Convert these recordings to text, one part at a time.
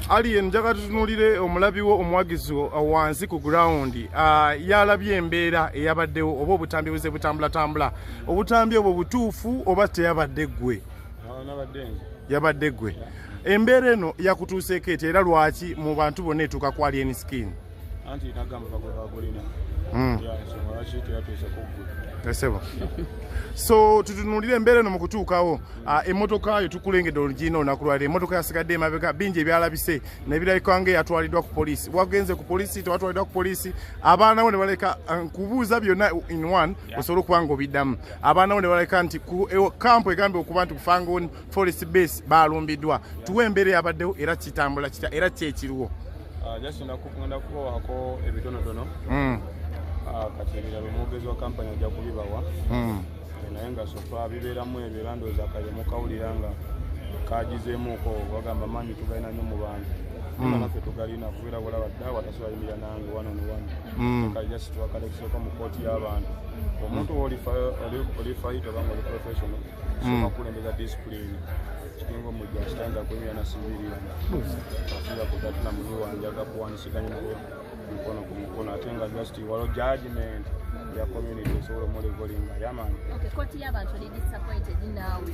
Ali njaga tutunulire omulabiwo omwagizo wansi ku ground yalabye embeera eyabaddewo oba obutambi buze butambula obutambi obwo butuufu oba teyabadde ggwe yabadde ggwe embeera eno yakutuuseeko eti era lwaki mu bantu bonna etuuka ku alien skin so tutunulire embeera eno mu kutuukawo emmotoka yo tukulengedde olugina olunaku lwaliro emmotoka yasigadde emabega bingi ebyalabise nebirabika nga eyatwaliddwa ku poliisi wagenze ku poliisi tewatwaliddwa ku poliisi abaanawo ne baleka nkubuuza byonna in one osobola okuba nga obiddamu abaanawo ne baleka nti kampu egambye okuba nti kufangon forest base balumbiddwa tuwa embeera eyabaddewo era kitambula kita era kyekiriwo jasina kugenda kubawaako ebitonotono kati ebirala omwogezi wa kampani ajja kubibawa naye nga sofa bibeeramu ebyo era ndowooza kale mukawulira nga kagizeemuuko bagamba maanyi tugalina nnyo mu bantu nga naffe tugalina kubeera bulaba dda watasobola yimirira nange one on one kale jasi twakalekiseeko mu kooti y'abantu omuntu oli fight obanga oli professional soka kulembeza discipline kiringa omujja kitanda kunyira na sibirirana asinga kutatuna muni wange agakuwanisiganya mukono ku mukono ate nga just waliwo judgment ya community esobola omulegolinga yamani kooti y'abantu oli disappointed naawe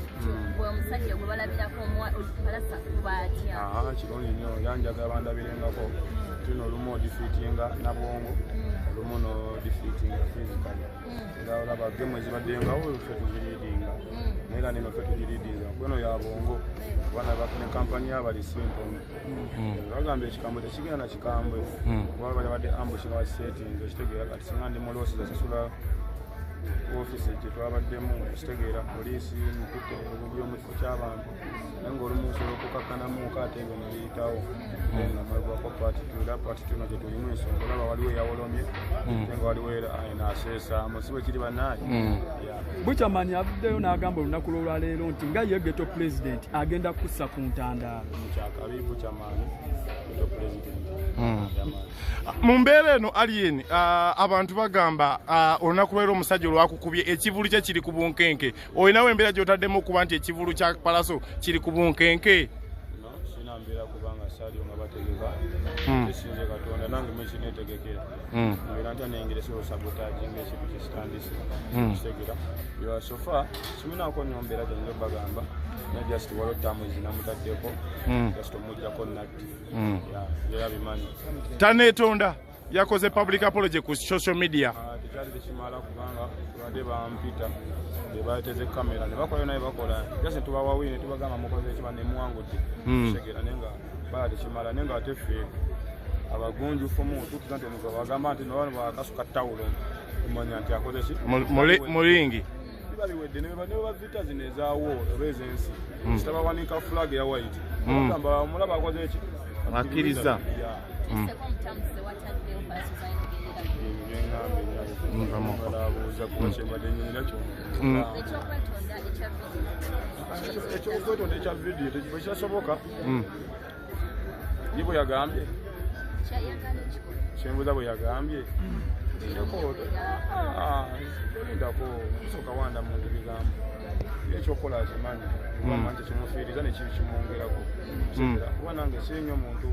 gwe omusajja gwe balabirako Pallaso kubatya kirungi nnyo yanjaga bandabirengako tuno olumu odifeatinga nabwongo olumu no defeatinga physically era olaba gemu ezibaddengawo ffe tuziridinga naye era neno ffe tuziridinga gweno yabwongo abaana bafune kampani yabali simponi bagamba ekikambwe tekigenda na kikambwe kuba balabadde ambushi nga bakisetinze ekitegeera kati singa ndi muloosi zasasula ofisi gyetwabaddemu ekitegeera poliisi mukute obubi omukifo ky'abantu naye ngaolumu osobola okukakkanamuuko ate ebyo nebiyitawo namwegwako patituna gyetulimu ensonga olaba waliwo eyawolomye nga waliwo naseesaamu si bwe kiri bannaye Buchaman avuddeyo n'agamba olunaku lw'olwaleero nti nga ye ghetto president agenda kussa ku ntandaalo mukyakabi Buchaman ghetto president mu mbeera eno alien abantu bagamba olunaku lwaleero omusajja olwakukubye ekivulu kye kiri ku bunkenke olinawo embeera gy'otaddemu okuba nti ekivulu kya Pallaso kiri ku bunkenke sina mbeera kubanga saaliyo nga bategeka esinze Katonda nange mekineetegekera mbeera ntya nengeresewo sabotage ngaekintu kyesitandise kitegera sofa siminaako nnyo mbeera gyange bagamba naye just waliwo tamuzi namutaddeko just omujjako natti era bimanyi taneetonda yakoze public apology ku social media tekyali tekimala kubanga badde bampita bebateze kamera ne bakola naye bakola jase tubawawine ne tubagamba mukoze ekiba ne muwangudde segera nenga bala tekimala nenga ate ffe abagunjufu mu tukizante muzo bagamba nti no bakasuka tawulo umanya nti akoze ki mulingi baliwedde ne bavita zino ezaawo rezensi kitabawanika flag ya white bagamba mulaba akoze eki akkiriza ekyokwetondera ekya vidiyo tekyasoboka ye bwe yagambye kyenbuuza bwe yagambye olindako soka wanda muntu bigambo ekyokola kimanyi kubamanyi kimufiiriza nekimwongerako kuba nange sinyo omuntu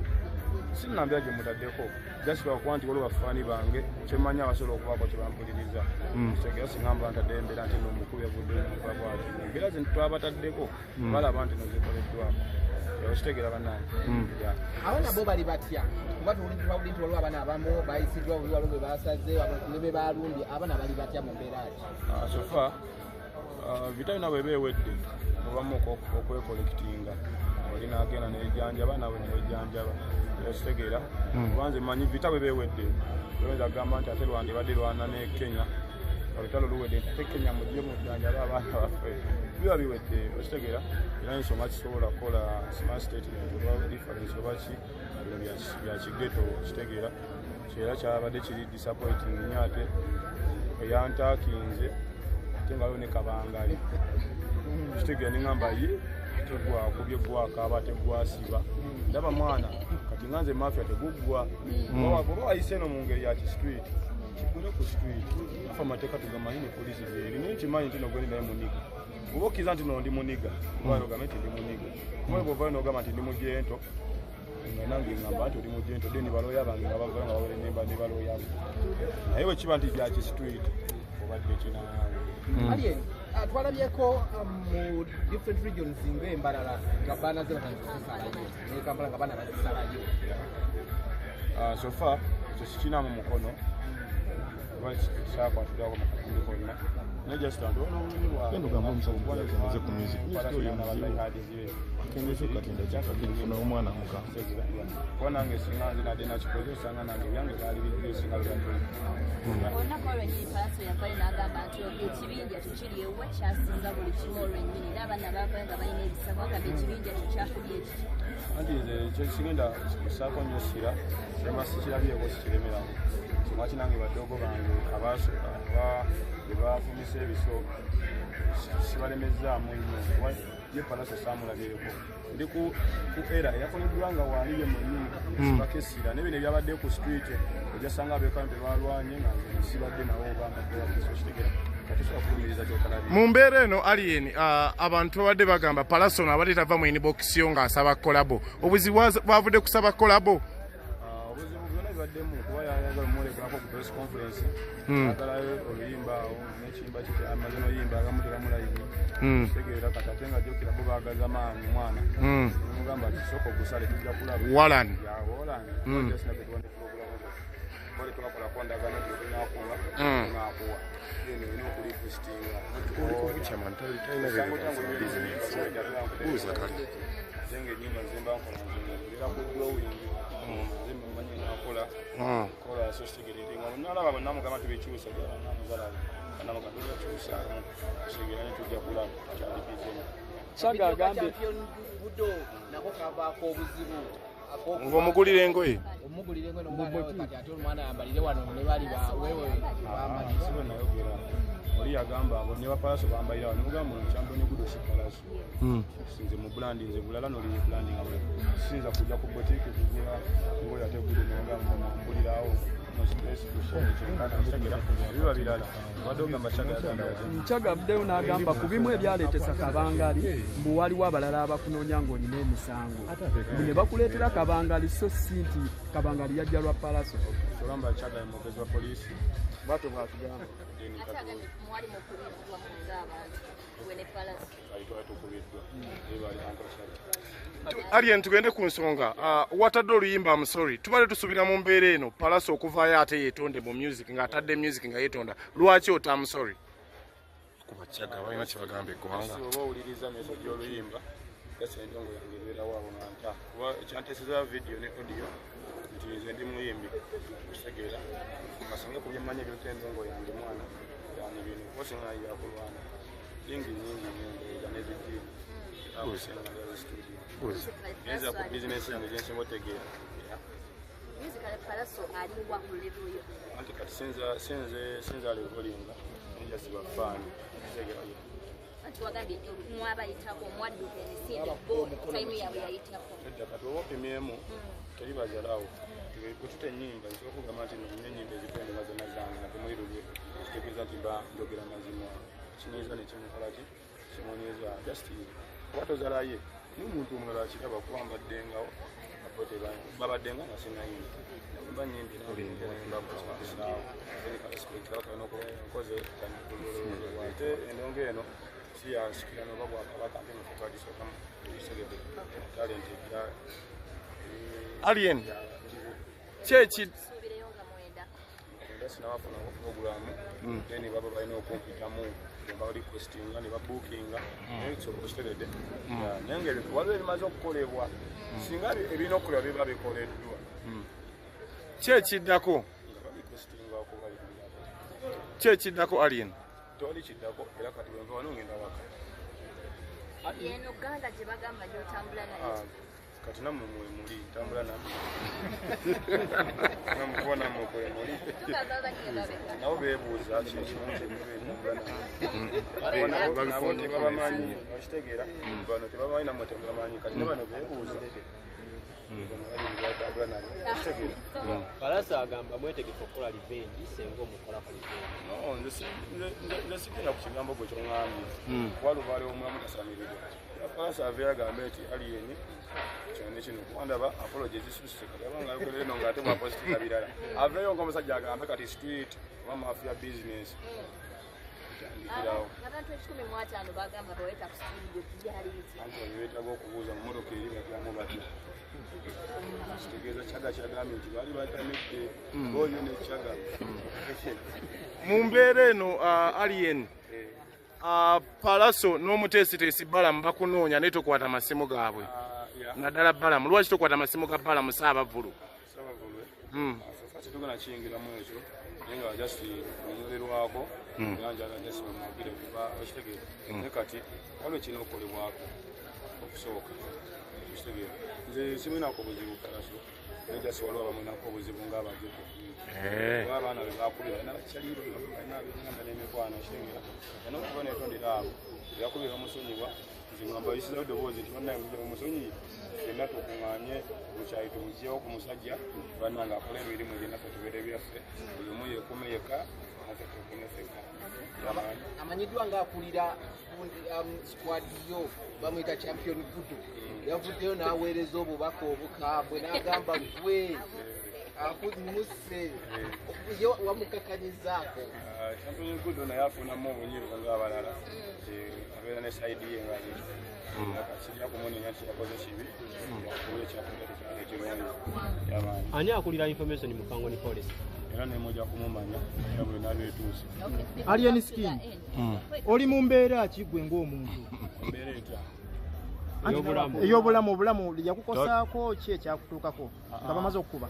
sinambira gyemutaddeko just lwakuba nti waliwo bafaani bange kyemanyi abasobola okubaako kyebampuliriza kitegera singamba ntadde embeera nti nomukulu yavuddemukwabwati embeera zino twabataddeko balaba nti nozikoleddwako okitegera bannange abaana bo bali batya kuba tuwulidde nti waliwo abaana abamu bayisiddwa buli waliwo be basaze ne be balumbye abaana bali batya mu mbeera ati sofa vitalina bwe beewedde mubamu okwekolekitinga olina agenda nejjanjaba nawe nejjanjaba ekitegeera kubanze manyi vita bwe beewedde oyinza kugamba nti ate lwandibadde lwana ne Kenya olutalo luwedde ate Kenya mujje mujjanjaba abaana baffe biba biwedde ekitegeera era ensonga kisobola kukola smart statement oba difference oba ki bya kigeto ekitegeera kyera kyabadde kiri disappointing nnyo ate eyantakinze ate nga waliwo ne kabangali ekitegeera neŋŋamba ye tegwakubye gwakaaba tegwasiba ndaba mwana kati nga nze mafia teguggwa oba wayise eno mu ngeri ya kistreet kigule ku street afa amateeka tugamanyi ne poliisi gyeri naye nkimanyi nti nogwendi naye muniga oba okkiza nti no ndi muniga oba nogambe nti ndi muniga oba bwova nogamba nti ndi mujento nga nange ngamba nti oli mujento deni balooya bange nga bava nga bawere nemba ne balooya naye bwe kiba nti gyaki street obadde kinaawe Alien, twalabyeko mu different regions ng'embalala nga baana ze batandikisalayo ne Kampala nga baana bazisalayo so far ekyo sikinamu mukono oba kyakwatibwako mukakundi konna naye just nti ono olulimi kuba nange singa nze nadde nakikoze osanga nange ebyange baali bisinga olunaku olwennyini Pallaso yavayo n'agamba nti ekibinja tukiri ewe kyasinga buli kimu olwennyini era abaana bavayo nga balina ebisabo agamba ekibinja tukyakuli ekiki anti nze kyesigenda kusaako nnyo sira kirema sikirabyeko sikiremeramu kimwaki nange baddogo bange abasooka bwe bafumisa ebiso sibalemezaamu nnyo kuba ye Pallaso saamulabyeko ndi ku era eyakoleddwa nga waaliye mwennyini sibako essira nebino ebyabadde ku street ojasanga abeekampe balwanye nga sibadde nawo bambaddewakitegera mu mbeera eno Alien abantu babadde bagamba Pallaso abadde tava mu inbox yo ng'asaba kolabo obuzibu bwavudde kusaba kolabo obuzibu byonna bibaddemu kuba yayagala omwolekerako ku press conference agalayo oluyimba awo n'ekiyimba kiti amaze noyimba agamu tebamulayini tegeera kati ate nga jjukira bo baagaza maanyi mwana mugamba ati sooka ogusale tujja kulaba Walan tubakolako ndagano nakuwa nakuwa eno okulikustinga zenge enyimba zemba nkola era ku drawing zemba manyi nakola kola sositegerere nga nalaba bannamugamba tubikyusa namuzalaba kanamugamba tubikyusa segera netujja kulaba kyalipizemu Saga agambye budo nako kavaako obuzibu ng'omugulira engoye omugulira engoye n'omwana kati ate omwana ayambalire wano ne bali bawewe sibe nayogera oli yagamba abo ne Pallaso bambalira wano mugamba nkyambo ne gudo si Pallaso sinze mu brandi nze bulala noli brandi ngawe sinza kujja ku boutique kugula ngoya ate gudo n'ogamba mbulirawo Nchaga Avuddemu n'agamba ku bimu ebyaleetesa kabangali mbu waliwo abalala abakunoonya ng'olina emisango mbu ne bakuleetera kabangali so si nti kabangali yajja lwa Pallaso solamba Chaga omwogezi wa poliisi bato bwatugamba mwali mukubirizibwa mu ng'abantu gwe ne Pallaso Alien tugende ku nsonga watadde oluyimba amusori tubale tusubira mu mbeera eno Pallaso okuvaayo ate yeetonde mu music ng'atadde music nga yeetonda lwaki otamusori kuba Chaga balina kyebagambe eggwanga oba owuliriza meso gy'oluyimba gasa endongo yange ebeerawo abo nga nta kuba ekyanteeseza video ne audio nti nze ndi muyimbi okutegeera masinga ku byemmanyi ebyota endongo yange mwana yani bino osinga yakulwana nyingi nga nezijiri awosenga studio neza ku business yange gyensinga otegeera musical Pallaso aliwa ku level yo anti kati sinza levelinga nja sibafaani kutegeera anti wagambye mwabayitako mwadduka emisinde bo time yaabwe yayitako edda kati oba opimyemu teri bazalawo kututa ennyimba nsobola okugamba nti nina ennyimba ezikwende nga zonna zange natemwirulwe kitegeeza nti mba njogera mazima kinyiiza nekimukolaki kimunyiiza just oba tozalaye n'omuntu omulala akiraba kuba mbaddengawo babaddenga nga sinayimba mba nyimbi nabakusaawo nkoze ate endongo eno siyasikira noba bwakabaka ate nefetwadisookamu ebisegede talent ejja Alien kyeki subireyo nga mwenda sinabafunako programu then baba balina okumpitamu bali requestinga ne babookinga ekyokukitegedde naye nga waliwo ebimaze okukolebwa singa ebirina okukolebwa biba bikoleddwa kyekiddako nga babirequestinga okubali kyekiddako Alien toli kiddako era kati wenva wano ngenda waka yeno ganda gye bagamba gyotambula naye kati nammwe muli ntambula nammwe namukuba nammwe kwemuli nabo beebuuza tebabamanyi okitegeera bano tebabamanyi nammwe tebabamanyi kati ne bano beebuuza Pallaso agamba mwetegefu okukola revenge senga omukola ku revenge nze sigenda ku kigambo gwe kyoŋŋambye kuba lubaale omulamu tasamirirwa Pallaso avera gambe ati aliyeni kyone kino kwandaba apologies zisusse kabanga lero ngate mwa positive birala aveyo ngomusajja agambe kati street mama afya business abantu 15 bagamba baweta ku studio byali biti anti weta go kubuza mu motoka eri bakyamu bati kitegeza kyaga kyagambye nti bali batamidde boyo ne kyaga mu mbeera eno alien Pallaso n'omuteesiteesi Balaam bakunoonya naye tokwata masimu gaabwe naddala Balaam lwaki tokwata masimu ga Balaam Saabavulu tugana kiyingiramu ekyo naye nga just omulerwako yanjaga just bamwagire kuba okitegeera naye kati waliwo kirina okukolebwako okusooka okitegeera nze simunako buzibu Pallaso naye just waliwo bamunako obuzibu ng'abajeko kuba abaana be bakulira nabakyaliro nagamba n'emikwano okitegeera anokuba netondera abo yakubira omusonyiwa nze ngamba yisizawo ddoboozi nti bannaye mujja bamusonyiye fenna tukuŋŋaanye mukyayi tumugyewo ku musajja bannanga akola emirimu gyenaffe tubeere byaffe buli omu yeekume yekka ate tukume ffekka amanyiddwa ng'akulira squad yo bamuyita champion vudu yavuddeyo n'aweereza obubaka obukambwe n'agamba gwe akuzimuse yo wamukakanyizaako champion vudu naye afunamu obunyiivu ng'abalala abeera ne saidi ye nga kijja kumunenya nti yakoze kibi yakuba ekyakuekirungi ani akulira information mu Kangoni police era nemujja kumumanya era bwe nabeetuuse Alien Skin oli mu mbeera ki gwe ng'omuntu mbeera etya ey'obulamu yakukosaako ki ekyakutuukako nga bamaze okukuba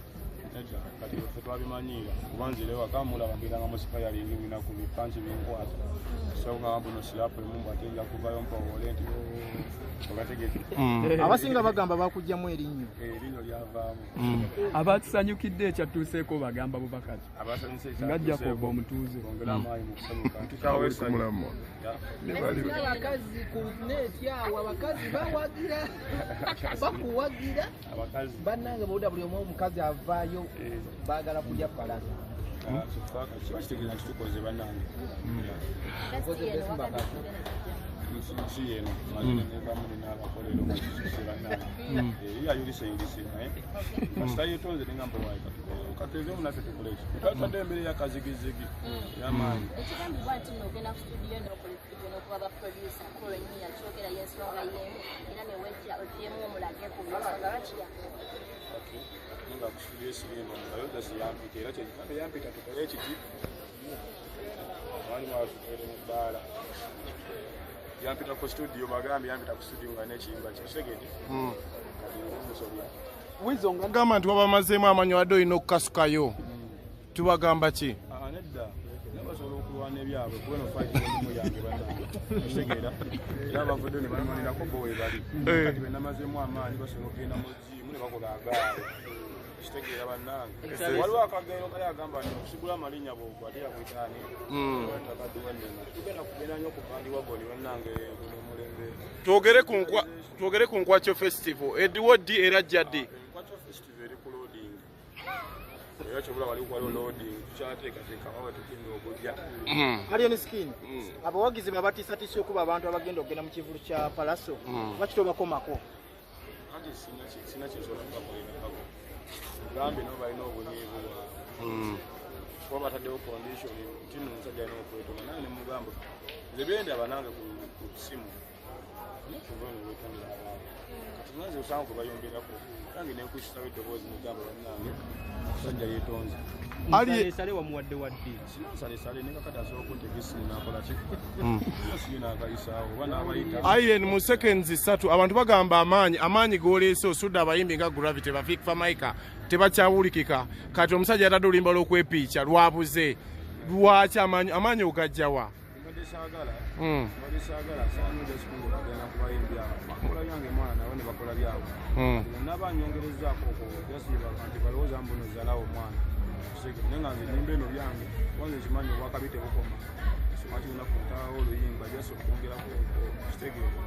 kati ffe twabimanyiira kuba nzire waka mulabagiranga mu sipayalingi binaku bipanki binkwata so nga mbuno silapu emu ate nja kuvayo mpawole nti ogategeke abasinga bagamba bakugyamu erinnyo erinnyo lyavaamu abatusanyukidde ekyatuuseeko bagamba bubakati abasanyusa ngajja kuva omutuuze ongera amaanyi mu kusanyuka abakazi ku neeti awo abakazi bawagira bakuwagira abakazi bannange bawuda buli omu omukazi avaayo baagala kulya Pallaso kiba kitegeeza nti tukoze bannange nsi yeno mazinanevamu n'abakolero bannange yayuliseyulise naye kasita yetonze nengamba wayi kakezemu naffe tukoleki twatadde embere yakazigizigi yamaanyi ekigambibwa nti nogenda ku studio n'okuba baproducer kolo nnyo yakyogera y'ensonga y'emu era newejja oddemu omulage ku nsonga lwakirya nga kustudio esirimba nayo dasi yampita era kyekikande yampita tukole ekiti abandi mwatutere mu bbaala yampita ku studio bagambye yampita ku studio nga nekiyimba kyesegede kati musobya Wizonga gamba nti wabamazeemu amanyi wadde olina okukasukayo tubagamba ki nedda nabasobola okulwana ebyabwe kubeno fight mu yange bannange kitegeera era abavudde ne bamalirako bo we bali kati be namazeemu amaanyi basobola okugenda mu jiimu ne bakola agaali kitegeera bannange waliwo akageero kali agamba nti okusigula amalinnya bwogwa ate yakuyitaani takadduwannema tugenda kugenda nnyo okupandibwa goni bannange guno omulembe twogere ku Nkwakyo festival ediwo ddi era jja ddi Nkwakyo festival eri ku loading era kyobula waliwo loading tukyateekateeka wawe tukinda okujja Alien Skin abawagizi babatiisatiisa okuba abantu abagenda okugenda mu kivulu kya Pallaso lwaki tobakomako anti sina kyensobola kubakolerako gambe nabo balina obunyiivu kuba bataddewo condition nti no omusajja alina okwetonda naye nemugamba nze byendaba nange ku simu kati naze osanga kwe bayomberako nange nenkukisawo eddoboozi negamba bannange omusajja yeetonze sale wamuwadde wadde sale nekakati asobola okuntega esimu nakolaki siyo nakayisaawo oba nabayita Alien mu seconds 3 abantu bagamba amaanyi goleese osudde abayimbi nga Gravity bafikfa maika tebakyawulikika kati omusajja yatadde oluyimba lw'okwepiica lwabuze lwaki amaanyi ogajjawa balisagala sanode school bagenda kubayimbi abo bakola byange mwana nabo ne bakola byabo nabanyongerezaako jasiba nti balowooza mbunozalawo omwana nenga nze nimba eno byange wanze kimanyi obwakabi tebukoma simaki lunaku ntaawo oluyimba jasi okwongerako kitegeero